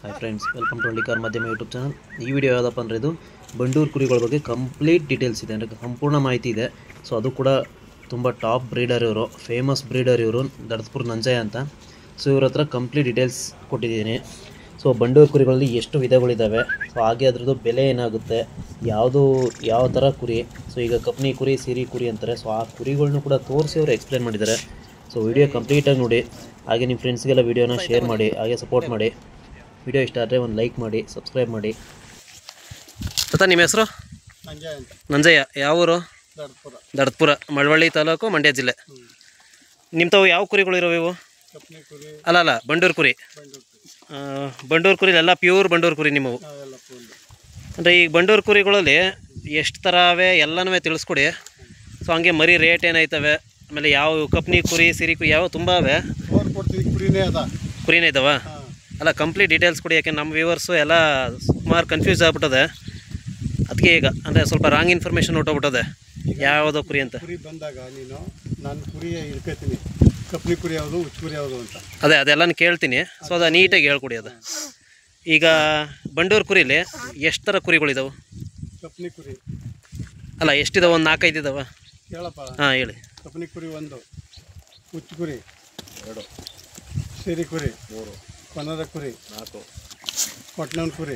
Hi friends, welcome to Hallikar Madhyama YouTube channel. ಈ video ಯಾವುದಪ್ಪ ಅಂದರೆ ಇದು ಬಂಡೂರು ಕುರಿಗಳ ಬಗ್ಗೆ ಕಂಪ್ಲೀಟ್ ಡೀಟೇಲ್ಸ್ ಇದೆ, ಅಂದರೆ ಸಂಪೂರ್ಣ ಮಾಹಿತಿ ಇದೆ. ಸೊ ಅದು ಕೂಡ ತುಂಬ ಟಾಪ್ ಬ್ರೀಡರ್ ಇವರು, ಫೇಮಸ್ ಬ್ರೀಡರ್ ಇವರು, ದಡತ್ಪುರ ನಂಜಯ್ಯ ಅಂತ. ಸೊ ಇವ್ರ ಹತ್ರ ಕಂಪ್ಲೀಟ್ ಡೀಟೇಲ್ಸ್ ಕೊಟ್ಟಿದ್ದೀನಿ. ಸೊ ಬಂಡೂರು ಕುರಿಗಳಲ್ಲಿ ಎಷ್ಟು ವಿಧಗಳಿದ್ದಾವೆ, ಸೊ ಹಾಗೆ ಅದರದ್ದು ಬೆಲೆ ಏನಾಗುತ್ತೆ, ಯಾವ ಥರ ಕುರಿ. ಸೊ ಈಗ ಕಪ್ನಿ ಕುರಿ, ಸಿರಿ ಕುರಿ ಅಂತಾರೆ. ಸೊ ಆ ಕುರಿಗಳನ್ನೂ ಕೂಡ ತೋರಿಸಿ ಅವರು ಎಕ್ಸ್ಪ್ಲೇನ್ ಮಾಡಿದ್ದಾರೆ. ಸೊ ವಿಡಿಯೋ ಕಂಪ್ಲೀಟಾಗಿ ನೋಡಿ, ಹಾಗೆ ನಿಮ್ಮ ಫ್ರೆಂಡ್ಸ್ಗೆಲ್ಲ ವಿಡಿಯೋನ ಶೇರ್ ಮಾಡಿ, ಹಾಗೆ ಸಪೋರ್ಟ್ ಮಾಡಿ. ವಿಡಿಯೋ ಇಷ್ಟ ಆದರೆ ಒಂದು ಲೈಕ್ ಮಾಡಿ, ಸಬ್ಸ್ಕ್ರೈಬ್ ಮಾಡಿ. ತಾತ, ನಿಮ್ಮ ಹೆಸರು? ನಂಜಯ್ಯ. ಯಾವ ಊರು? ದಡತ್ಪುರ, ಮಳವಳ್ಳಿ ತಾಲೂಕು, ಮಂಡ್ಯ ಜಿಲ್ಲೆ. ನಿಮ್ಮ ತಾವು ಯಾವ ಕುರಿಗಳು ಇರೋವು ಇವು? ಅಲ್ಲ, ಬಂಡೂರು ಕುರಿ. ಬಂಡೂರು ಕುರಿ ಎಲ್ಲ ಪ್ಯೂರ್ ಬಂಡೂರು ಕುರಿ ನಿಮ್ಮವು? ಅಂದರೆ ಈ ಬಂಡೂರು ಕುರಿಗಳಲ್ಲಿ ಎಷ್ಟು ಥರ ಅವೆ ಎಲ್ಲನೂ ತಿಳಿಸ್ಕೊಡಿ. ಸೊ ಹಂಗೆ ಮರಿ ರೇಟ್ ಏನಾಯ್ತವೆ, ಆಮೇಲೆ ಯಾವ ಕಪ್ನಿ ಕುರಿ, ಸಿರಿ ಕುರಿ ಯಾವ ತುಂಬ ಅವೆ? ಕುರಿನೇ ಇದ್ದಾವ? ಅಲ್ಲ, ಕಂಪ್ಲೀಟ್ ಡೀಟೇಲ್ಸ್ ಕೊಡಿ. ಯಾಕೆ ನಮ್ಮ ವ್ಯೂವರ್ಸು ಎಲ್ಲ ಸುಮಾರು ಕನ್ಫ್ಯೂಸ್ ಆಗ್ಬಿಟ್ಟದೆ. ಅದಕ್ಕೆ ಈಗ ಅಂದರೆ ಸ್ವಲ್ಪ ರಾಂಗ್ ಇನ್ಫಾರ್ಮೇಷನ್ ಹೊಟ್ಟೋಗ್ಬಿಟ್ಟದೆ ಯಾವುದೋ ಕುರಿ ಅಂತ. ಕುರಿ ಬಂದಾಗ ನೀನು ನಾನು ಕುರಿ ಇಟ್ಕೊತೀನಿ, ಕಪ್ನಿ ಕುರಿ ಯಾವುದು, ಉಚ್ಚ ಕುರಿ ಯಾವುದು ಅಂತ ಅದೆಲ್ಲನೂ ಕೇಳ್ತೀನಿ. ಸೊ ಅದು ನೀಟಾಗಿ ಹೇಳ್ಕೊಡಿ. ಅದು ಈಗ ಬಂಡೂರು ಕುರಿಲಿ ಎಷ್ಟು ಥರ ಕುರಿಗಳಿದಾವೆ? ಕಪ್ನಿ ಕುರಿ ಅಲ್ಲ, ಎಷ್ಟಿದಾವೆ? ಒಂದು 4-5 ಇದಾವೆ ಹೇಳಪ್ಪ. ಹಾಂ, ಹೇಳಿ. ಕಪ್ನಿ ಕುರಿ 1, ಉಚ್ಚ ಕುರಿ 2, ಸಿರಿ ಕುರಿ 3, ಕೊನದ ಕುರಿ 4, ಕೊಟ್ನವನ ಕುರಿ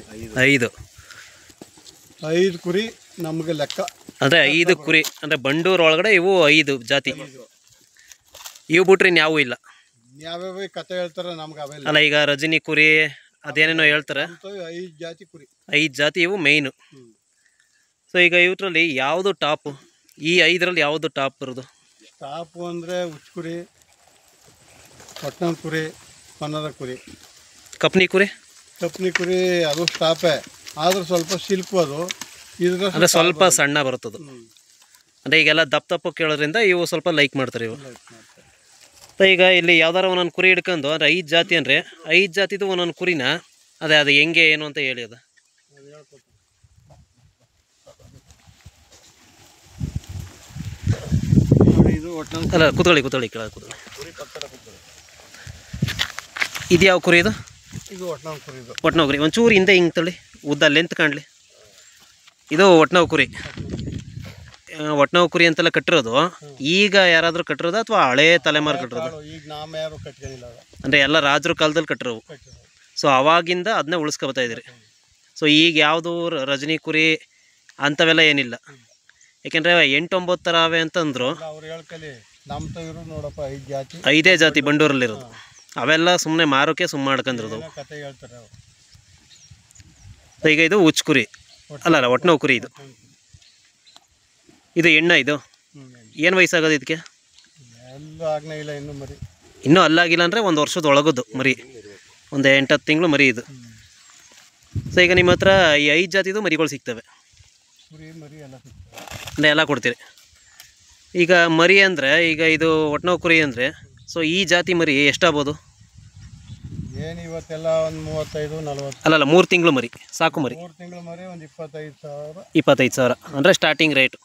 5 ಕುರಿ ನಮಗೆ ಲೆಕ್ಕ. ಅಂದರೆ 5 ಕುರಿ ಅಂದರೆ ಬಂಡೂರು ಒಳಗಡೆ ಇವು 5 ಜಾತಿ. ಇವು ಬಿಟ್ರೆ ಇನ್ಯಾವೂ ಇಲ್ಲ? ಯಾವ್ಯಾವ ಕತೆ ಹೇಳ್ತಾರೆ ನಮ್ಗೆ ಅವೆಲ್ಲ. ಅಲ್ಲ, ಈಗ ರಜನಿ ಕುರಿ ಅದೇನೇನೋ ಹೇಳ್ತಾರೆ. 5 ಜಾತಿ ಕುರಿ, 5 ಜಾತಿ ಇವು ಮೇಯ್ನು. ಸೊ ಈಗ ಇವರಲ್ಲಿ ಯಾವುದು ಟಾಪು? ಈ 5ರಲ್ಲಿ ಯಾವುದು ಟಾಪ್ ಬರೋದು? ಟಾಪು ಅಂದರೆ ಉಚ್ಚ ಕುರಿ, ಕೊಟ್ನವನ ಕುರಿ, ಕೊನದ ಕುರಿ. ಕಪ್ನಿ ಕುರಿ? ಕಪ್ನಿ ಕುರಿ ಅದು ಸ್ಟಾಪೇ, ಆದ್ರೆ ಸ್ವಲ್ಪ ಸಿಲ್ಕು. ಅದು ಇದ್ರ ಅಂದರೆ ಸ್ವಲ್ಪ ಸಣ್ಣ ಬರುತ್ತದು. ಅಂದರೆ ಈಗೆಲ್ಲ ದಪ್ಪ ಕೇಳೋದ್ರಿಂದ ಇವು ಸ್ವಲ್ಪ ಲೈಕ್ ಮಾಡ್ತಾರೆ ಇವು. ಈಗ ಇಲ್ಲಿ ಯಾವ್ದಾರ ಒಂದೊಂದು ಕುರಿ ಹಿಡ್ಕೊಂಡು ಅಂದರೆ 5 ಜಾತಿ ಅಂದರೆ 5 ಜಾತಿದು ಒಂದೊಂದು ಕುರಿನ ಅದು ಹೆಂಗೆ ಏನು ಅಂತ ಹೇಳಿ. ಅದು ಅಲ್ಲ, ಕೂತ್ಕೊಳ್ಳಿ ಕೆಳಗೆ ಕೂತ್ಕೊಳ್ಳಿ. ಇದು ಯಾವ ಕುರಿ? ಇದು ಒಟ್ನವ್ ಕುರಿ. ಒಂಚೂರು ಹಿಂದೆ ಹಿಂಗೆ ತಳ್ಳಿ, ಉದ್ದ ಲೆಂತ್ ಕಾಣಲಿ. ಇದು ಒಟ್ನವ್ ಕುರಿ. ಒಟ್ನವ್ ಕುರಿ ಅಂತೆಲ್ಲ ಕಟ್ಟಿರೋದು ಈಗ ಯಾರಾದರೂ ಕಟ್ಟಿರೋದು ಅಥವಾ ಹಳೇ ತಲೆಮಾರು ಕಟ್ಟಿರೋದು? ಅಂದರೆ ಎಲ್ಲ ರಾಜರ ಕಾಲದಲ್ಲಿ ಕಟ್ಟಿರೋವು. ಸೊ ಅವಾಗಿಂದ ಅದನ್ನೇ ಉಳಿಸ್ಕೊಬತ್ತಾ ಇದ್ದೀರಿ. ಸೊ ಈಗ ಯಾವುದು ರಜನಿ ಕುರಿ ಅಂಥವೆಲ್ಲ ಏನಿಲ್ಲ, ಯಾಕೆಂದರೆ 8-9 ಥರ ಅವೆ ಅಂತಂದರು. 5 ಜಾತಿ ಬಂಡೂರಲ್ಲಿರೋದು. ಅವೆಲ್ಲ ಸುಮ್ಮನೆ ಮಾರೋಕೆ ಮಾಡ್ಕೊಂಡಿರೋದು. ಈಗ ಇದು ಉಚ್ಚ ಕುರಿ ಅಲ್ಲ, ಒಟ್ನವ್ ಕುರಿ. ಇದು ಎಣ್ಣ. ಇದು ಏನು ವಯಸ್ಸಾಗೋದು ಇದಕ್ಕೆ? ಇನ್ನೂ ಅಲ್ಲಾಗಿಲ್ಲ ಅಂದರೆ 1 ವರ್ಷದ ಒಳಗದ್ದು ಮರಿ, ಒಂದು 8-10 ತಿಂಗಳು ಮರಿ ಇದು. ಸೊ ಈಗ ನಿಮ್ಮ ಹತ್ರ ಈ 5 ಜಾತಿದು ಮರಿಗಳು ಸಿಗ್ತವೆ ಅಂದರೆ ಎಲ್ಲ ಕೊಡ್ತೀರಿ. ಈಗ ಮರಿ ಅಂದರೆ ಈಗ ಇದು ಒಟ್ನವ್ ಕುರಿ ಅಂದರೆ ಸೊ ಈ ಜಾತಿ ಮರಿ ಎಷ್ಟಾಗ್ಬೋದು? ಏನು ಇವತ್ತೆಲ್ಲ ಒಂದು 35-40. ಅಲ್ಲ, 3 ತಿಂಗಳು ಮರಿ ಸಾಕು. ಮರಿ 3 ತಿಂಗಳು ಮರಿ ಒಂದು 25,000. 25,000 ಅಂದರೆ ಸ್ಟಾರ್ಟಿಂಗ್ ರೇಟು.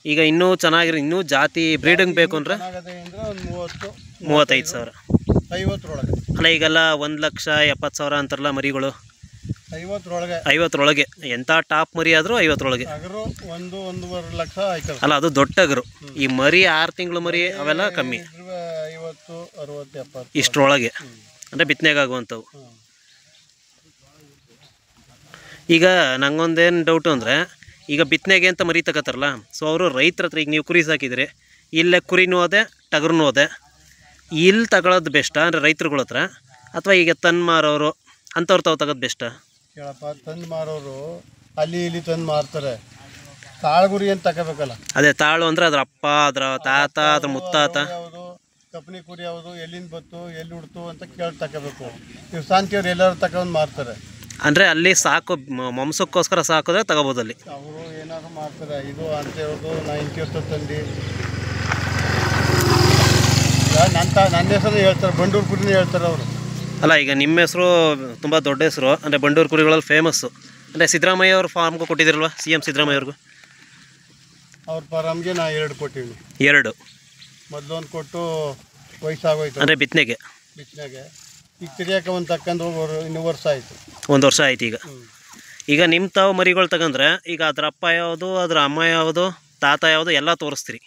ಈಗ ಇನ್ನೂ ಚೆನ್ನಾಗಿರೋ, ಇನ್ನೂ ಜಾತಿ ಬ್ರೀಡಿಂಗ್ ಬೇಕು ಅಂದರೆ 35,000. 50 ಅಲ್ಲ, ಈಗೆಲ್ಲ 1,70,000 ಅಂತಾರಲ್ಲ ಮರಿಗಳು. 50 ಎಂಥ ಟಾಪ್ ಮರಿ ಆದರೂ 50 1-1.5 ಲಕ್ಷ ಆಯ್ತದೆ. ಅಲ್ಲ, ಅದು ದೊಡ್ಡ ಟಗರು. ಈ ಮರಿ 6 ತಿಂಗಳು ಮರಿ ಅವೆಲ್ಲ ಕಮ್ಮಿ, 50, 60, 70 ಇಷ್ಟರೊಳಗೆ ಅಂದರೆ ಬಿತ್ತನೆಗಾಗುವಂಥವು. ಈಗ ನಂಗೊಂದೇನು ಡೌಟು ಅಂದರೆ, ಈಗ ಬಿತ್ತನೆಗೆ ಅಂತ ಮರಿ ತಗೋತಾರಲ್ಲ, ಸೊ ಅವರು ರೈತರ ಹತ್ರ, ಈಗ ನೀವು ಕುರಿ ಸಾಕಿದರೆ ಇಲ್ಲೇ ಕುರಿನೂ ಅದೇ ಟಗರ್ನೂ ಅದೇ, ಇಲ್ಲಿ ತಗೊಳ್ಳೋದು ಬೆಸ್ಟಾ ಅಂದರೆ ರೈತರುಗಳ ಹತ್ರ, ಅಥವಾ ಈಗ ತಂದು ಮಾರೋರು ಅಂಥವ್ರು ತಗೋದು ಬೆಸ್ಟಾ? ಕೇಳಪ್ಪ, ತಂದು ಮಾರೋರು ಅಲ್ಲಿ ಇಲ್ಲಿ ತಂದು ಮಾರ್ತಾರೆ. ತಾಳ್ಗುರಿ ಅಂತ ತಗೋಬೇಕಲ್ಲ. ಅದೇ ತಾಳು ಅಂದರೆ ಅದ್ರ ಅಪ್ಪ, ಅದ್ರ ತಾತ, ಅದ್ರ ಮುತ್ತಾತ. ಯಾವುದು ಕಪ್ನಿ ಕುರಿ ಯಾವುದು, ಎಲ್ಲಿಂದ ಬತ್ತು, ಎಲ್ಲಿ ಹುಡ್ತು ಅಂತ ಕೇಳಿ ತಗೋಬೇಕು. ನೀವು ಶಾಂತಿಯವ್ರು ಎಲ್ಲರೂ ತಗೊಂಡು ಮಾರ್ತಾರೆ. ಅಂದರೆ ಅಲ್ಲಿ ಸಾಕು ಮಾಂಸಕ್ಕೋಸ್ಕರ ಸಾಕಿದ್ರೆ ತಗೋಬೋದು. ಅಲ್ಲಿ ಅವರು ಏನಾದ್ರು ಮಾಡ್ತಾರೆ. ಇದು ಅಂತೇಳ್ದು ನಾ ಇಂತಿರ್ತ ತಂದು ನನ್ನ ಹೆಸರು ಹೇಳ್ತಾರೆ, ಬಂಡೂರು ಕುರಿನೇ ಹೇಳ್ತಾರೆ ಅವರು. ಅಲ್ಲ, ಈಗ ನಿಮ್ಮ ಹೆಸರು ತುಂಬ ದೊಡ್ಡ ಹೆಸರು, ಅಂದರೆ ಬಂಡೂರು ಕುರಿಗಳಲ್ಲಿ ಫೇಮಸ್ಸು. ಅಂದರೆ ಸಿದ್ದರಾಮಯ್ಯ ಅವ್ರ ಫಾರ್ಮ್ಗೂ ಕೊಟ್ಟಿದ್ದೀರಲ್ವ, CM ಸಿದ್ದರಾಮಯ್ಯ ಅವ್ರಿಗೂ? ಅವ್ರ ಫಾರಮ್ಗೆ ನಾ 2 ಕೊಟ್ಟಿವಿ. 2 ಮೊದಲೊಂದು ಕೊಟ್ಟು ವಯಸ್ಸಾಗೋಯ್ತು, ಅಂದರೆ ಬಿತ್ತನೆಗೆ. ಈಗ ತಿರ್ಯಾಕೆ ಒಂದು ತಕ್ಕಂದು ಇನ್ನೂ ವರ್ಷ ಆಯಿತು. 1 ವರ್ಷ ಆಯ್ತು ಈಗ. ಈಗ ನಿಮ್ಮ ತಾವು ಮರಿಗಳು ತಗೊಂಡ್ರೆ ಈಗ ಅದ್ರ ಅಪ್ಪ ಯಾವುದು, ಅದ್ರ ಅಮ್ಮ ಯಾವುದು, ತಾತ ಯಾವುದು ಎಲ್ಲ ತೋರಿಸ್ತೀರಿ.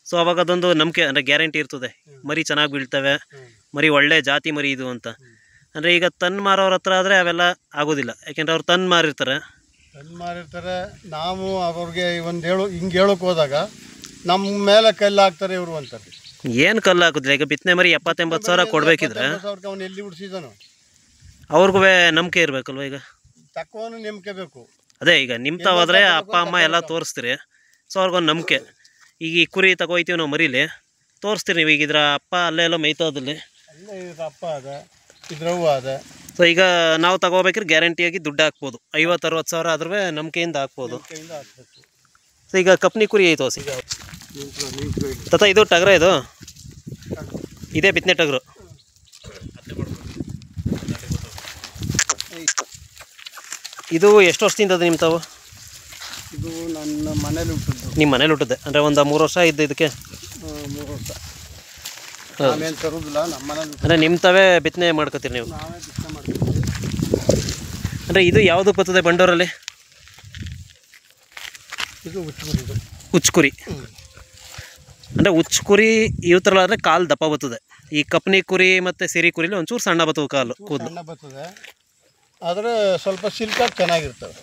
ಸೊ ಅವಾಗ ಅದೊಂದು ನಂಬಿಕೆ ಅಂದರೆ ಗ್ಯಾರಂಟಿ ಇರ್ತದೆ, ಮರಿ ಚೆನ್ನಾಗಿ ಬೀಳ್ತವೆ, ಮರಿ ಒಳ್ಳೆ ಜಾತಿ ಮರಿ ಇದು ಅಂತ. ಅಂದರೆ ಈಗ ತನ್ನ ಮಾರೋರ ಹತ್ರ ಆದರೆ ಅವೆಲ್ಲ ಆಗೋದಿಲ್ಲ, ಯಾಕೆಂದರೆ ಅವ್ರು ತಂದು ಮಾರಿರ್ತಾರೆ. ನಾವು ಅವ್ರಿಗೆ ಹಿಂಗೆ ಹೇಳೋಕೆ ಹೋದಾಗ ನಮ್ಮ ಮೇಲೆ ಕಲ್ಲು ಹಾಕ್ತಾರೆ ಇವರು ಅಂತಾರೆ. ಏನು ಕಲ್ಲು ಹಾಕೋದಿಲ್ಲ. ಈಗ ಬಿತ್ತನೆ ಮರಿ 70-80 ಸಾವಿರ ಕೊಡಬೇಕಿದ್ರೆ ಅವ್ನು ಎಲ್ಲಿ ಉಡ್ಸಿದಾನು ಅವ್ರಿಗೂ ನಂಬಿಕೆ ಇರಬೇಕಲ್ವ. ಈಗ ತಕ್ಕವನು ನಂಬಿಕೆ ಬೇಕು. ಅದೇ ಈಗ ನಿಮ್ಮ ತಾವಾದರೆ ಅಪ್ಪ ಅಮ್ಮ ಎಲ್ಲ ತೋರಿಸ್ತೀರಿ, ಸೊ ಅವ್ರಿಗೊಂದು ನಂಬಿಕೆ. ಈಗ ಈ ಕುರಿ ತಗೋಯ್ತೀವಿ ನಾವು ಮರೀಲಿ ತೋರಿಸ್ತೀರಿ ನೀವು. ಈಗ ಇದ್ರ ಅಪ್ಪ ಅಲ್ಲೇ ಎಲ್ಲೋ ಮೇಯ್ತೋದಲ್ಲಿ, ಅಲ್ಲೇ ಇದ್ರ ಅಪ್ಪ ಅದ, ಇದ್ರವ್ವ ಅದ. ಸೊ ಈಗ ನಾವು ತಗೋಬೇಕ್ರೆ ಗ್ಯಾರಂಟಿಯಾಗಿ ದುಡ್ಡು ಹಾಕ್ಬೋದು, 50-60 ಸಾವಿರ ಆದ್ರೂ ನಂಬಿಕೆಯಿಂದ ಹಾಕ್ಬೋದು. ಸೊ ಈಗ ಕಪ್ನಿ ಕುರಿ ಐತೋ ಈಗ ತತ, ಇದು ಟಗರ, ಇದು ಇದೇ ಬಿತ್ತನೆ ಟಗರು. ಇದು ಎಷ್ಟು ವರ್ಷದಿಂದ ಅದು ನಿಮ್ಮ ತಾವು? ಇದು ನನ್ನ ಮನೇಲಿ ಹುಟ್ಟಿದ್ದು. ನಿಮ್ಮ ಮನೇಲಿ ಹುಟ್ಟಿದೆ ಅಂದರೆ ಒಂದು 3 ವರ್ಷ ಇದ್ದು ಇದಕ್ಕೆ? 3 ವರ್ಷ. ನಾವೇನು ತರೋದಿಲ್ಲ, ನಮ್ಮ ಮನೇಲಿ ಅಂದರೆ ನಿಮ್ಮ ತಾವೇ ಬಿತ್ತನೆ ಮಾಡ್ಕೊತೀರಿ ನೀವು? ನಾವೇ ಬಿತ್ತನೆ ಮಾಡ್ತೀವಿ. ಅಂದರೆ ಇದು ಯಾವುದು ಬರ್ತದೆ ಬಂಡೂರಲ್ಲಿ? ಇದು ಹುಚ್ಚುಗುರಿ. ಇದು ಹುಚ್ಚುಕುರಿ. ಅಂದರೆ ಹುಚ್ಚುಕುರಿ ಇವು ಥರ ಆದರೆ ಕಾಲು ದಪ್ಪ ಬರ್ತದೆ. ಈ ಕಪ್ನಿ ಕುರಿ ಮತ್ತು ಸಿರಿ ಕುರಿಲಿ ಒಂಚೂರು ಸಣ್ಣ ಬರ್ತವೆ ಕಾಲು, ಕೂದಲು ಸಣ್ಣ ಬರ್ತದೆ, ಆದರೆ ಸ್ವಲ್ಪ ಸಿಲ್ಕಾಗಿ ಚೆನ್ನಾಗಿರ್ತವೆ,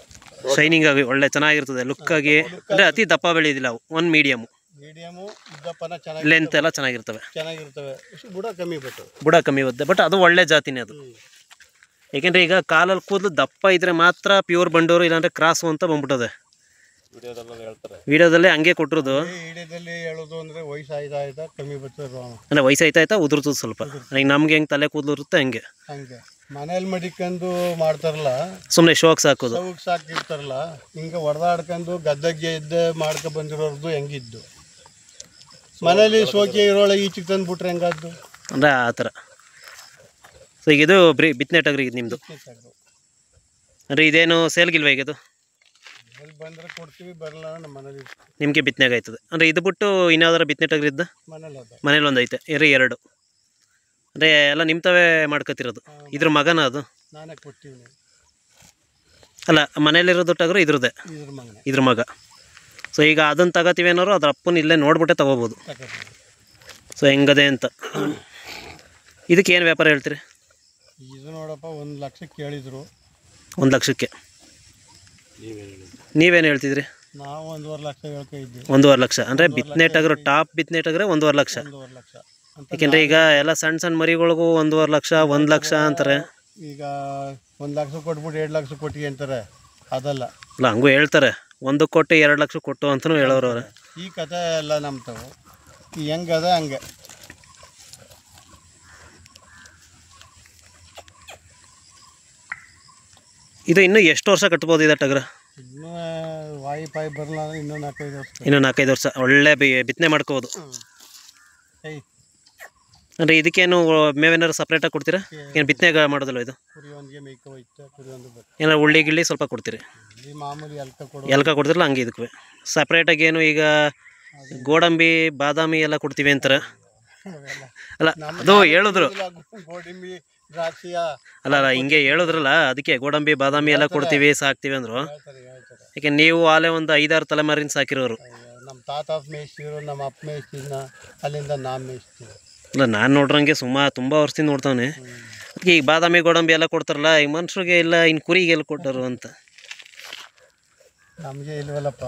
ಶೈನಿಂಗ್ ಆಗಿ ಒಳ್ಳೆ ಚೆನ್ನಾಗಿರ್ತದೆ ಲುಕ್ಕಾಗಿ. ಅಂದರೆ ಅತಿ ದಪ್ಪ ಬೆಳೆಯೋದಿಲ್ಲ ಅವು, ಒಂದು ಮೀಡಿಯಮು ಇದ್ದಪ್ಪನ ಚೆನ್ನಾಗಿ, ಲೆಂತ್ ಎಲ್ಲ ಚೆನ್ನಾಗಿರ್ತವೆ. ಬುಡ ಕಮ್ಮಿ ಬರ್ತವೆ, ಬುಡ ಕಮ್ಮಿ ಬರುತ್ತೆ, ಬಟ್ ಅದು ಒಳ್ಳೆ ಜಾತಿನೇ ಅದು. ಏಕೆಂದರೆ ಈಗ ಕಾಲಲ್ಲಿ ಕೂದಲು ದಪ್ಪ ಇದ್ದರೆ ಮಾತ್ರ ಪ್ಯೂರ್ ಬಂಡೂರು, ಇಲ್ಲಾಂದರೆ ಕ್ರಾಸು ಅಂತ ಬಂದ್ಬಿಟ್ಟದೆ. ವಿಡಿಯೋದಲ್ಲೇ ಹಂಗೆ ಕೊಟ್ಟಿರೋದು. ವಿಡಿಯೋದಲ್ಲಿ ಹೇಳೋದು ಅಂದರೆ ವಯಸ್ಸಾಯ್ತಾ ಕಮ್ಮಿ ಬರ್ತದೆ, ಅಂದರೆ ವಯಸ್ಸಾಯ್ತಾ ಉದುರ್ತದೆ ಸ್ವಲ್ಪ. ಈಗ ನಮ್ಗೆ ಹೆಂಗೆ ತಲೆ ಕೂದಲು ಇರುತ್ತೆ ಹಂಗೆ ಮನೇಲಿ ಮಡಿಕೊಂಡು ಮಾಡ್ತಾರಲ್ಲ, ಸುಮ್ಮನೆ ಶೋಕ್ ಸಾಕೋದು, ಸಾಕಿರ್ತಾರಲ್ಲ, ಹಿಂಗೆ ಹೊಡೆದಾಡ್ಕೊಂಡು ಗದ್ದೆಗೆ ಇದ್ದೆ ಮಾಡ್ಕೊ ಬಂದಿರೋರ್ದು ಹೆಂಗಿದ್ದು. ಮನೇಲಿ ಸೋಕಿ ಇರೋಳೆ ಈಚೆಗೆ ತಂದುಬಿಟ್ರೆ ಹೆಂಗಾದ್ದು ಅಂದರೆ ಆ ಥರ. ಸೊ ಈಗ ಇದು ಬಿತ್ತನೆ ಟಗರಿ ಇದು ನಿಮ್ಮದು? ಅಂದರೆ ಇದೇನು ಸೇಲ್ಗಿಲ್ವ ಈಗ? ಇದು ಬಂದರೆ ಕೊಡ್ತೀವಿ, ಬರಲ್ಲ ನಮ್ಮ ಮನೇಲಿ ನಿಮಗೆ ಬಿತ್ತನೆಗೆ ಆಯ್ತದೆ. ಅಂದರೆ ಇದು ಬಿಟ್ಟು ಇನ್ಯಾವ್ದಾರ ಬಿತ್ತನೆ ಟಗರಿ ಇದ್ದ? ಮನೇಲಿ ಒಂದು ಐತೆ, 2. ಅಂದರೆ ಎಲ್ಲ ನಿಮ್ಮ ತಾವೇ ಮಾಡ್ಕೊತಿರೋದು? ಇದ್ರ ಮಗನ ಅದು? ನಾನೇ ಕೊಡ್ತೀವಿ. ಅಲ್ಲ, ಮನೇಲಿರೋದು ಟಗರು ಇದ್ರದ್ದೇ, ಇದ್ರ ಮಗ. ಸೊ ಈಗ ಅದನ್ನು ತಗೋತೀವಿ ಏನಾರು ಅದ್ರ ಅಪ್ಪನ ಇಲ್ಲೇ ನೋಡ್ಬಿಟ್ಟೆ ತಗೋಬೋದು. ಸೊ ಹೆಂಗದೆ ಅಂತ. ಇದಕ್ಕೆ ಏನು ವ್ಯಾಪಾರ ಹೇಳ್ತೀರಿ? ಇದು ನೋಡಪ್ಪ 1 ಲಕ್ಷಕ್ಕೆ ಕೇಳಿದ್ರು. 1 ಲಕ್ಷಕ್ಕೆ ನೀವೇನು ಹೇಳ್ತಿದ್ರಿ? ನಾವು 1.5 ಲಕ್ಷ ಹೇಳ್ತಾ ಇದ್ವಿ. 1.5 ಲಕ್ಷ ಅಂದರೆ ಬಿತ್ತನೆ ಟಗರು, ಟಾಪ್ ಬಿತ್ತನೆ ಟಗರೆ 1.5 ಲಕ್ಷ. ಯಾಕೆಂದರೆ ಈಗ ಎಲ್ಲ ಸಣ್ಣ ಸಣ್ಣ ಮರಿಗಳಿಗೂ 1.5 ಲಕ್ಷ 1 ಲಕ್ಷ ಅಂತಾರೆ. ಈಗ 1 ಲಕ್ಷ ಕೊಟ್ಬಿಟ್ಟು 2 ಲಕ್ಷ ಕೊಟ್ಟಿಗೆ ಅಂತಾರೆ, ಅದಲ್ಲ. ಅಲ್ಲ, ಹಂಗೂ ಹೇಳ್ತಾರೆ, 1 ಕೊಟ್ಟು 2 ಲಕ್ಷ ಕೊಟ್ಟು ಅಂತಲೂ ಹೇಳೋರು ಅವ್ರೆ. ಈ ಕಥೆ ಎಲ್ಲ ನಮ್ಮ ತಾವು ಹೆಂಗದ ಹಂಗೆ. ಇದು ಇನ್ನೂ ಎಷ್ಟು ವರ್ಷ ಕಟ್ಬೋದು ಇದೆ ಟಗರ? ಇನ್ನೂ ವಾಯಿ ಪಾಯಿ ಬರಲ್ಲ ಅಂದರೆ ಇನ್ನೂ 4-5 ವರ್ಷ. ಇನ್ನೂ 4-5 ವರ್ಷ ಒಳ್ಳೆ ಬಿತ್ತನೆ ಮಾಡ್ಕೋಬೋದು. ಅಂದರೆ ಇದಕ್ಕೇನು ಮೇವೇನಾದ್ರು ಸಪ್ರೇಟಾಗಿ ಕೊಡ್ತೀರಾ? ಏನು ಬಿತ್ತನೆಗೆ ಮಾಡೋದಲ್ವ ಇದು? ಕುರಿ ಒಂದಿಗೆ ಮೇಯ್ಕೊ ಹೋಯ್ತು, ಕುರಿ ಒಂದು ಏನಾರು ಉಳ್ಳಿ ಗಿಳ್ಳಿ ಸ್ವಲ್ಪ ಕೊಡ್ತೀರಿ? ಮಾಮೂಲಿ ಎಲ್ಕ ಕೊಡ್ತಿರಲ್ಲ ಹಂಗೆ ಇದಕ್ಕೂ ಸಪ್ರೇಟಾಗಿ. ಏನು ಈಗ ಗೋಡಂಬಿ ಬಾದಾಮಿ ಎಲ್ಲ ಕೊಡ್ತೀವಿ ಅಂತಾರೆ. ಅಲ್ಲ, ಅದು ಹೇಳಿದ್ರು. ಗೋಡಂಬಿ ದ್ರಾಕ್ಷಿಯ ಅಲ್ಲ ಹಿಂಗೆ ಹೇಳಿದ್ರಲ್ಲ, ಅದಕ್ಕೆ ಗೋಡಂಬಿ ಬಾದಾಮಿ ಎಲ್ಲ ಕೊಡ್ತೀವಿ ಸಾಕ್ತೀವಿ ಅಂದರು. ಯಾಕೆ ನೀವು ಆಲೇ ಒಂದು 5-6 ತಲೆಮಾರಿನ ಸಾಕಿರೋರು. ನಮ್ಮ ತಾತ ಮೇಯಿಸ್ತಿದ್ರು, ನಮ್ಮ ಅಪ್ಪ ಮೇಯಿಸ್ತಿದ್ನ, ಅಲ್ಲಿಂದ ನಾನು ಮೇಯಿಸ್ತೀವಿ. ಅಲ್ಲ, ನಾನು ನೋಡ್ರಂಗೆ ತುಂಬ ವರ್ಷದಿಂದ ನೋಡ್ತಾನೆ. ಅದಕ್ಕೆ ಈಗ ಬಾದಾಮಿ ಗೋಡಂಬಿ ಎಲ್ಲ ಕೊಡ್ತಾರಲ್ಲ, ಈಗ ಮನುಷ್ಯರಿಗೆ ಇಲ್ಲ, ಇನ್ನು ಕುರಿಗೆ ಎಲ್ಲ ಕೊಟ್ಟರು ಅಂತ. ನಮಗೆ ಇಲ್ವಲ್ಲಪ್ಪ,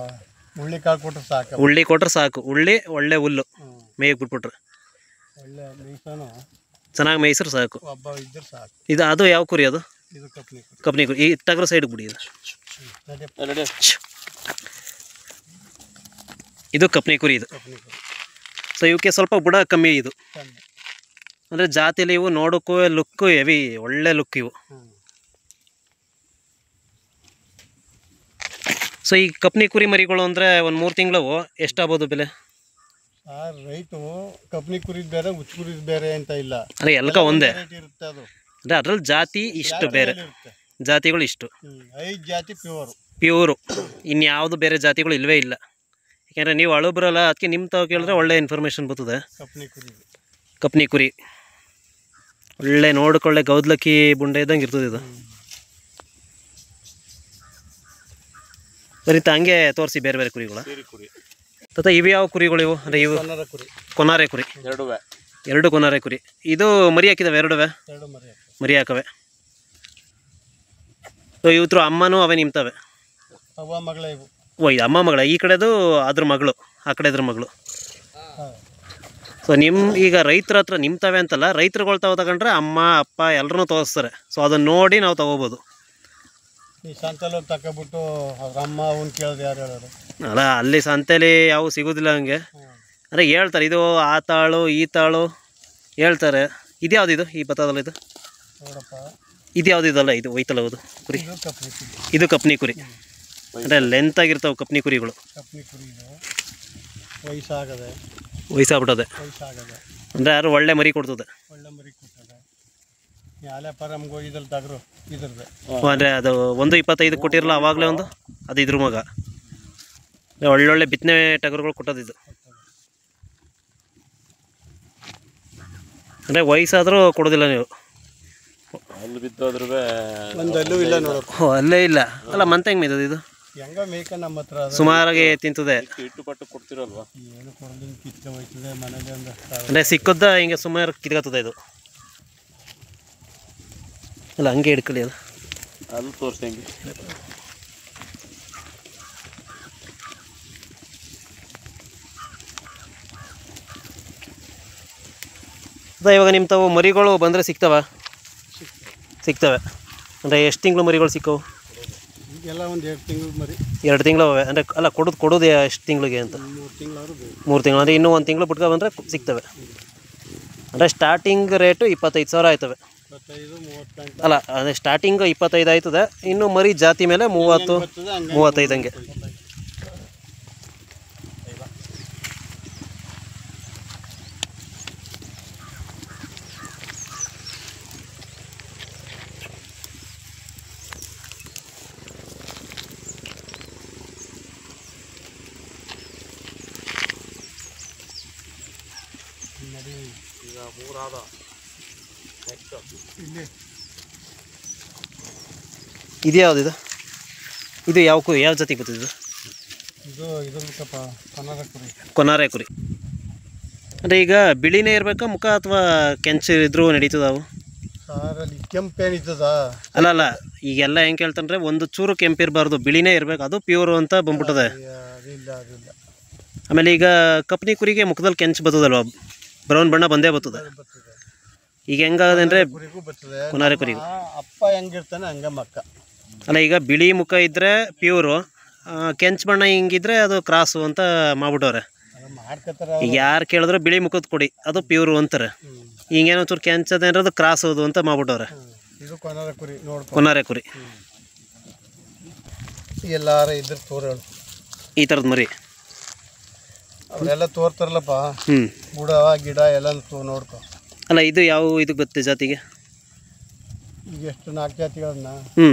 ಉಳ್ಳಿ ಕಾಳು ಕೊಟ್ಟರೆ ಸಾಕು. ಉಳ್ಳಿ ಕೊಟ್ರೆ ಸಾಕು, ಉಳ್ಳಿ ಒಳ್ಳೆ ಹುಲ್ಲು ಮೇಯಕ್ಕೆ ಬಿಟ್ಬಿಟ್ರೆ ಒಳ್ಳೆ ಮೇಯ್ಸೋನು, ಚೆನ್ನಾಗಿ ಮೇಯ್ಸ್ರೆ ಸಾಕು. ಒಬ್ಬ ಇದ್ರೆ ಸಾಕು. ಇದು ಅದು ಯಾವ ಕುರಿ ಅದು? ಇದು ಕಪ್ನಿ ಕುರಿ. ಕಪ್ನಿ ಕುರಿ. ಈ ಟಗರು ಸೈಡ್ ಬಿಡಿ. ಇದು ಕಪ್ನಿ ಕುರಿ. ಇದು ಸೊ ಇವಕ್ಕೆ ಸ್ವಲ್ಪ ಬುಡ ಕಮ್ಮಿ. ಇದು ಅಂದರೆ ಜಾತಿಲಿ ಇವು ನೋಡೋಕ್ಕೂ ಲುಕ್ಕು ಹೆವಿ, ಒಳ್ಳೆ ಲುಕ್ ಇವು. ಸೊ ಈ ಕಪ್ನಿ ಕುರಿ ಮರಿಗಳು ಅಂದರೆ ಒಂದು 3 ತಿಂಗಳು ಎಷ್ಟಾಗ್ಬೋದು ಬೆಲೆ? ರೈಟು ಕಪ್ನಿ ಕುರಿದು ಬೇರೆ, ಹುಚ್ಚು ಕುರಿದು ಬೇರೆ ಅಂತ ಇಲ್ಲ. ಅಂದರೆ ಎಲ್ಕ ಒಂದೇ ಇರುತ್ತೆ ಅದು. ಅಂದರೆ ಅದ್ರಲ್ಲಿ ಜಾತಿ ಇಷ್ಟು ಬೇರೆ, ಜಾತಿಗಳು ಇಷ್ಟು 5 ಜಾತಿ ಪ್ಯೂರು. ಇನ್ಯಾವುದು ಬೇರೆ ಜಾತಿಗಳು ಇಲ್ಲವೇ ಇಲ್ಲ. ಯಾಕೆಂದರೆ ನೀವು ಅಳುಬ್ರಲ್ಲ, ಅದಕ್ಕೆ ನಿಮ್ಮ ತಾವು ಕೇಳಿದ್ರೆ ಒಳ್ಳೆ ಇನ್ಫಾರ್ಮೇಷನ್ ಬರ್ತದೆ. ಕಪ್ನಿ ಕುರಿ ಒಳ್ಳೆ ನೋಡ್ಕೊಳ್ಳೆ ಗೌದ್ಲಕ್ಕಿ ಬುಂಡೆ ಇದ್ದಂಗೆ ಇರ್ತದೆ ಇದು. ಬರೀ ಹಂಗೆ ತೋರಿಸಿ ಬೇರೆ ಬೇರೆ ಕುರಿಗಳು. ಕುರಿ ತತ್ತ ಇವು ಯಾವ ಕುರಿಗಳು ಇವು? ಅಂದರೆ ಇವು ಕುರಿ, ಕೊನಾರೆ ಕುರಿ, ಎರಡು ಕೊನಾರೆ ಕುರಿ. ಇದು ಮರಿ ಹಾಕಿದಾವೆ ಎರಡು ಮರಿ ಹಾಕವೆ. ಸೊ ಇವತ್ತು ಅಮ್ಮನೂ ಅವೇ ನಿಮ್ತವೆ. ಓ ಇದು ಅಮ್ಮ ಮಗಳ, ಈ ಕಡೆದು ಅದ್ರ ಮಗಳು, ಆ ಕಡೆ ಇದ್ರ ಮಗಳು. ಸೊ ಈಗ ರೈತರ ಹತ್ರ ನಿಮ್ತವೆ ಅಂತಲ್ಲ, ರೈತರುಗಳು ತಗೊಂಡ್ರೆ ಅಮ್ಮ ಅಪ್ಪ ಎಲ್ಲರೂ ತೋರಿಸ್ತಾರೆ. ಸೊ ಅದನ್ನ ನೋಡಿ ನಾವು ತಗೋಬೋದು. ಈ ಸಂತೆಲಿ ತಗೊಬಿಟ್ಟು ಅವ್ರ ಅಮ್ಮ ಅವ್ನು ಕೇಳಿದ್ರೆ ಯಾರು ಹೇಳೋರು? ಅಲ್ಲ, ಅಲ್ಲಿ ಸಂತೆಲಿ ಯಾವ ಸಿಗೋದಿಲ್ಲ ಹಂಗೆ. ಅಂದರೆ ಹೇಳ್ತಾರೆ ಇದು ಆ ತಾಳು ಈ ತಾಳು ಹೇಳ್ತಾರೆ. ಇದು ಯಾವ್ದು ಈ ಬತ್ತದಲ್ಲ ಇದು? ನೋಡಪ್ಪ, ಇದು ಯಾವ್ದು ಇದಲ್ಲ, ಇದು ಒಯ್ತಲ್ಲ ಹೌದು ಕುರಿ. ಇದು ಕಪ್ನಿ ಕುರಿ, ಅಂದರೆ ಲೆಂತ್ ಆಗಿರ್ತಾವೆ ಕಪ್ನಿ ಕುರಿಗಳು. ವಯಸ್ಸಾಗ್ಬಿಟ್ಟದೆ ಅಂದರೆ ಯಾರು ಒಳ್ಳೆ ಮರಿ ಕೊಡ್ತದೆ. ಅಂದರೆ ಅದು 1.25 ಕೊಟ್ಟಿರಲ್ಲ ಆವಾಗಲೇ ಒಂದು, ಅದು ಇದ್ರ ಮಗ. ಒಳ್ಳೊಳ್ಳೆ ಬಿತ್ತನೆ ಟಗರುಗಳು ಕೊಟ್ಟೋದಿದ್ದು. ಅಂದರೆ ವಯಸ್ಸಾದರೂ ಕೊಡೋದಿಲ್ಲ ನೀವು? ಅಲ್ಲಿ ಬಿದ್ದೋದ್ರೂ ಅಲ್ಲೇ ಇಲ್ಲ ಅಲ್ಲ, ಮಂತ ಹೆಂಗೆ ಮೇಯ್ತದೆ ಇದು? ಹೆಂಗ ಮೇಯ್ಕ ನಮ್ಮ ಹತ್ರ ಸುಮಾರಾಗಿ ತಿಂತದೆ. ಕೊಡ್ತಿರಲ್ವಾ? ಏನು ಕೊಡೋದಿಲ್ಲ, ಕಿತ್ತೆ ಹೋಯ್ತದೆ ಮನೇಲಿ. ಅಂದರೆ ಸಿಕ್ಕುದ್ದ ಹಿಂಗೆ ಸುಮಾರು ಕಿತ್ಕತ್ತದೆ ಇದು. ಅಲ್ಲ ಹಂಗೆ ಹಿಡ್ಕೊಳ್ಳಿ, ಅದು ಅಲ್ಲಿ ತೋರಿಸಿ ಹೆಂಗೆ. ಇವಾಗ ನಿಮ್ಮ ತಾವು ಮರಿಗಳು ಬಂದರೆ ಸಿಗ್ತವೆ. ಅಂದರೆ ಎಷ್ಟು ತಿಂಗಳು ಮರಿಗಳು ಸಿಕ್ಕವು? ಎಲ್ಲ ಒಂದು 2 ತಿಂಗಳು ಮರಿ. 2 ತಿಂಗಳು ಅವೆ. ಅಂದರೆ ಅಲ್ಲ, ಕೊಡೋದು ಎಷ್ಟು ತಿಂಗಳಿಗೆ ಅಂತ? 3 ತಿಂಗಳು. ಅಂದರೆ ಇನ್ನೂ 1 ತಿಂಗಳು ಬಿಟ್ಕೊ ಬಂದರೆ ಸಿಗ್ತವೆ. ಅಂದರೆ ಸ್ಟಾರ್ಟಿಂಗ್ ರೇಟು 25,000 ಆಯ್ತವೆ. ಅಲ್ಲ, ಅದೇ ಸ್ಟಾರ್ಟಿಂಗ್ 25 ಆಯ್ತದೆ. ಇನ್ನು ಮರಿ ಜಾತಿ ಮೇಲೆ 30-35 ಹಂಗೆ. ಇದು ಯಾವ್ದು? ಇದು ಯಾವ ಜಾತಿಗೆ ಬರ್ತದೆ? ಕೊನಾರೆ ಕುರಿ. ಅಂದರೆ ಈಗ ಬಿಳಿನೇ ಇರಬೇಕಾ ಮುಖ, ಅಥವಾ ಕೆಂಚು ಇದ್ರೂ ನಡೀತದ ಅವು? ಅಲ್ಲ, ಈಗೆಲ್ಲ ಹೆಂಗೆ ಕೇಳ್ತಾನೆ, ಒಂದು ಚೂರು ಕೆಂಪಿರಬಾರ್ದು, ಬಿಳಿನೇ ಇರಬೇಕು, ಅದು ಪ್ಯೂರ್ ಅಂತ ಬಂದ್ಬಿಟ್ಟದೆ. ಆಮೇಲೆ ಈಗ ಕಪ್ನಿ ಕುರಿಗೆ ಮುಖದಲ್ಲಿ ಕೆಂಚು ಬರ್ತದಲ್ವ, ಬ್ರೌನ್ ಬಣ್ಣ ಬಂದೇ ಬರ್ತದೆ. ಈಗ ಹೆಂಗಾಗದೆ ಅಂದರೆ ಕೊನಾರೆ ಕುರಿಗೂ ಅಪ್ಪ ಹೆಂಗಿರ್ತಾನೆ ಹಂಗೆ ಮಕ್ಕ. ಅಲ್ಲ, ಈಗ ಬಿಳಿ ಮುಖ ಇದ್ದರೆ ಪ್ಯೂರು, ಕೆಂಚು ಬಣ್ಣ ಹಿಂಗಿದ್ರೆ ಅದು ಕ್ರಾಸು ಅಂತ ಮಾಡ್ಬಿಟ್ಟವ್ರೆ. ಈಗ ಯಾರು ಕೇಳಿದ್ರು ಬಿಳಿ ಮುಖದ ಕೊಡಿ, ಅದು ಪ್ಯೂರು ಅಂತಾರೆ. ಹಿಂಗೇನೋ ಚೂರು ಕೆಂಚದೆ ಅಂದ್ರೆ ಅದು ಕ್ರಾಸ್ ಹೋದು ಅಂತ ಮಾಡ್ಬಿಟ್ಟವ್ರೆ. ಕೊನಾರೆ ಕುರಿ ಎಲ್ಲಾರ ಇದ್ರ ತೋರ ಈ ಥರದ ಮರಿ ಅವರೆಲ್ಲ ತೋರ್ತಾರಲ್ಲಪ್ಪ. ಬುಡ ಗಿಡ ಎಲ್ಲ ನೋಡ್ಕೊ. ಅಲ್ಲ, ಇದು ಯಾವ ಇದಕ್ಕೆ ಬರುತ್ತೆ ಜಾತಿಗೆ? ಈಗ ಎಷ್ಟು 4 ಜಾತಿಗಳನ್ನ?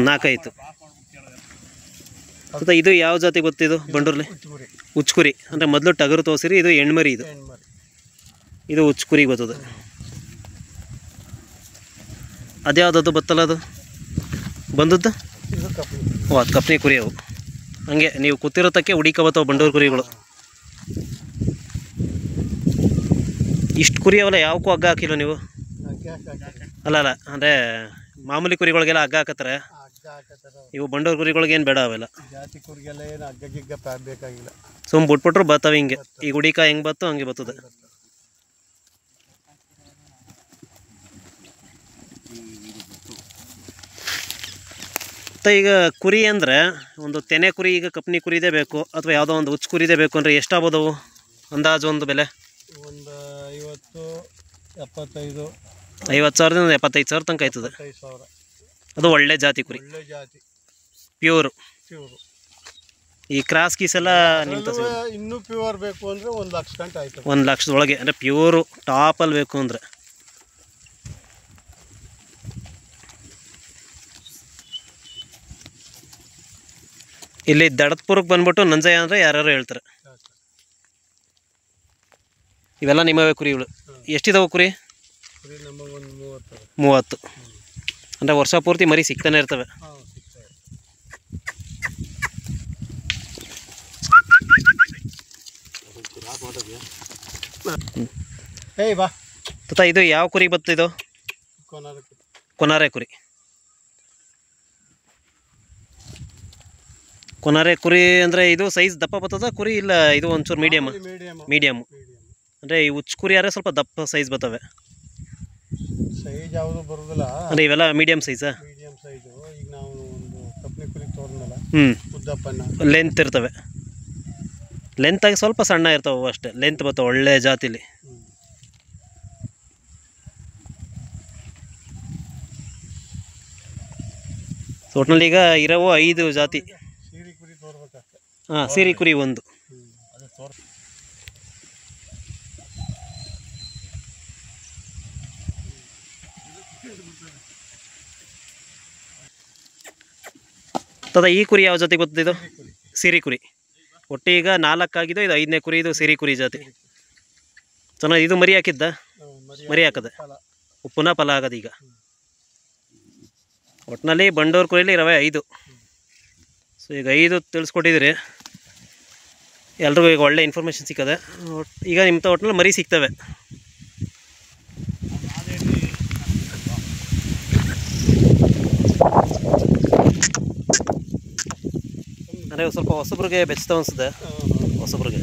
4 ಆಯಿತು. ಮತ್ತು ಇದು ಯಾವ ಜಾತಿಗೆ ಗೊತ್ತಿದು? ಬಂಡೂರ್ಲಿ ಉಚ್ಕುರಿ. ಅಂದರೆ ಮೊದಲು ಟಗರು ತೋರಿಸಿರಿ, ಇದು ಹೆಣ್ಮರಿ. ಇದು ಉಚ್ಕುರಿಗೆ ಬರ್ತದೆ. ಅದ್ಯಾವುದದು ಬತ್ತಲ್ಲ ಅದು ಬಂದದ್ದು? ಓ, ಅದು ಕಪ್ನಿ ಕುರಿ. ಅವು ಹಂಗೆ ನೀವು ಕೂತಿರೋತಕ್ಕೆ ಹುಡಿಕಬತ್ತವು ಬಂಡೂರು ಕುರಿಗಳು. ಇಷ್ಟು ಕುರಿ ಅವಲ್ಲ, ಯಾವಕ್ಕೂ ಹಗ್ಗ ಹಾಕಿಲ್ಲ ನೀವು? ಅಲ್ಲ, ಅಂದರೆ ಮಾಮೂಲಿ ಕುರಿಗಳಿಗೆಲ್ಲ ಹಗ್ಗ ಹಾಕತ್ತಾರೆ. ಇವು ಬಂಡೂರು ಕುರಿಗಳಿಗೆ ಏನು ಬೇಡ ಅವೆಲ್ಲ. ಸುಮ್ಮ ಬಿಟ್ಬಿಟ್ರು ಬರ್ತವೆ ಹಿಂಗೆ. ಈಗ ಹುಡಿಕ ಹೆಂಗೆ ಬತ್ತು ಹಂಗೆ ಬರ್ತದೆ. ಮತ್ತು ಈಗ ಕುರಿ ಅಂದರೆ ಒಂದು ತೆನೆ ಕುರಿ, ಈಗ ಕಪ್ನಿ ಕುರಿದೇ ಬೇಕು ಅಥವಾ ಯಾವುದೋ ಒಂದು ಹುಚ್ಚು ಕುರಿದೇ ಬೇಕು ಅಂದರೆ ಎಷ್ಟಾಗ್ಬೋದವು ಅಂದಾಜು ಒಂದು ಬೆಲೆ? 50,000ದಿಂದ 75,000 ತನಕ ಆಯ್ತದೆ. ಅದು ಒಳ್ಳೆ ಜಾತಿ ಕುರಿ, ಪ್ಯೂರು. ಈ ಕ್ರಾಸ್ ಗೀಸ್ ಎಲ್ಲ ಇನ್ನೂ ಪ್ಯೂರ್ ಬೇಕು ಅಂದರೆ 1 ಲಕ್ಷ ಗಂಟೆ ಆಯ್ತು. 1 ಲಕ್ಷದೊಳಗೆ ಅಂದರೆ ಪ್ಯೂರು ಟಾಪಲ್ಲಿ ಬೇಕು ಅಂದರೆ. ಇಲ್ಲಿ ದಡತ್ಪುರಕ್ಕೆ ಬಂದ್ಬಿಟ್ಟು ನಂಜಯ್ಯ ಅಂದರೆ ಯಾರ್ಯಾರು ಹೇಳ್ತಾರೆ. ಇವೆಲ್ಲ ನಿಮ್ಮವೇ ಕುರಿಗಳು. ಎಷ್ಟಿದಾವೆ ಕುರಿ? 30. ಅಂದರೆ ವರ್ಷ ಪೂರ್ತಿ ಮರಿ ಸಿಗ್ತಾನೆ ಇರ್ತವೆ. ಏಯ್ ಬಾ ತಾತ ಇದು ಯಾವ ಕುರಿ ಬತ್ತು ಇದು? ಕೊನಾರೆ ಕುರಿ. ಕೊನಾರೆ ಕುರಿ ಅಂದರೆ ಇದು ಸೈಜ್ ದಪ್ಪ ಬರ್ತದ ಕುರಿ ಇಲ್ಲ ಇದು ಒಂಚೂರು ಮೀಡಿಯಮ್ ಅಂದರೆ ಈ ಹುಚ್ಚು ಕುರಿ ಯಾರೇ ಸ್ವಲ್ಪ ದಪ್ಪ ಸೈಜ್ ಬರ್ತವೆ. ಸೈಜ್ ಯಾವುದು ಬರೋದಿಲ್ಲ ಅಂದರೆ ಇವೆಲ್ಲ ಮೀಡಿಯಮ್ ಸೈಜಾ? Medium size. ಈಗ ನಾವು ಒಂದು ಕಪ್ನಿ ಕುರಿ ತೋರಿದ್ನಲ್ಲ, ಹ್ಞೂ ಉದ್ದಪ್ಪನ ಲೆಂತ್ ಇರ್ತವೆ. ಲೆಂತಾಗಿ ಸ್ವಲ್ಪ ಸಣ್ಣ ಇರ್ತಾವೆ ಅಷ್ಟೇ. ಲೆಂತ್ ಬರ್ತವೆ ಒಳ್ಳೆ ಜಾತಿಲಿ. ಒಟ್ಟಿನಲ್ಲಿ ಈಗ ಇರೋವು 5 ಜಾತಿ. ಸೀರಿ ಕುರಿ ತೋರ್ಬೇಕಷ್ಟೆ. ಹಾಂ, ಸೀರಿ ಕುರಿ ಒಂದು. ತದ ಈ ಕುರಿ ಯಾವ ಜಾತಿ ಗೊತ್ತಿದ್ದು? ಸಿರಿ ಕುರಿ. ಒಟ್ಟು ಈಗ 4 ಆಗಿದೆ. ಇದು 5ನೇ ಕುರಿ. ಇದು ಸಿರಿ ಕುರಿ ಜಾತಿ. ಚೆನ್ನಾಗಿ. ಇದು ಮರಿ ಹಾಕಿದ್ದ? ಮರಿ ಹಾಕದೆ ಪುನಃ ಫಲ ಆಗದು ಈಗ. ಒಟ್ಟಿನಲ್ಲಿ ಬಂಡೂರು ಕುರಿಯಲ್ಲಿ ಇರವೆ 5. ಸೊ ಈಗ 5 ತಿಳಿಸ್ಕೊಟ್ಟಿದ್ದೀರಿ ಎಲ್ರಿಗೂ. ಈಗ ಒಳ್ಳೆ ಇನ್ಫಾರ್ಮೇಷನ್ ಸಿಕ್ಕದೆ. ಈಗ ನಿಮ್ಮ ಒಟ್ಟಿನಲ್ಲಿ ಮರಿ ಸಿಗ್ತವೆ. ಅಂದರೆ ಸ್ವಲ್ಪ ಹೊಸಬ್ರಿಗೆ ಬೆಚ್ಚತ ಅನಿಸುತ್ತೆ. ಹೊಸಬ್ರಿಗೆ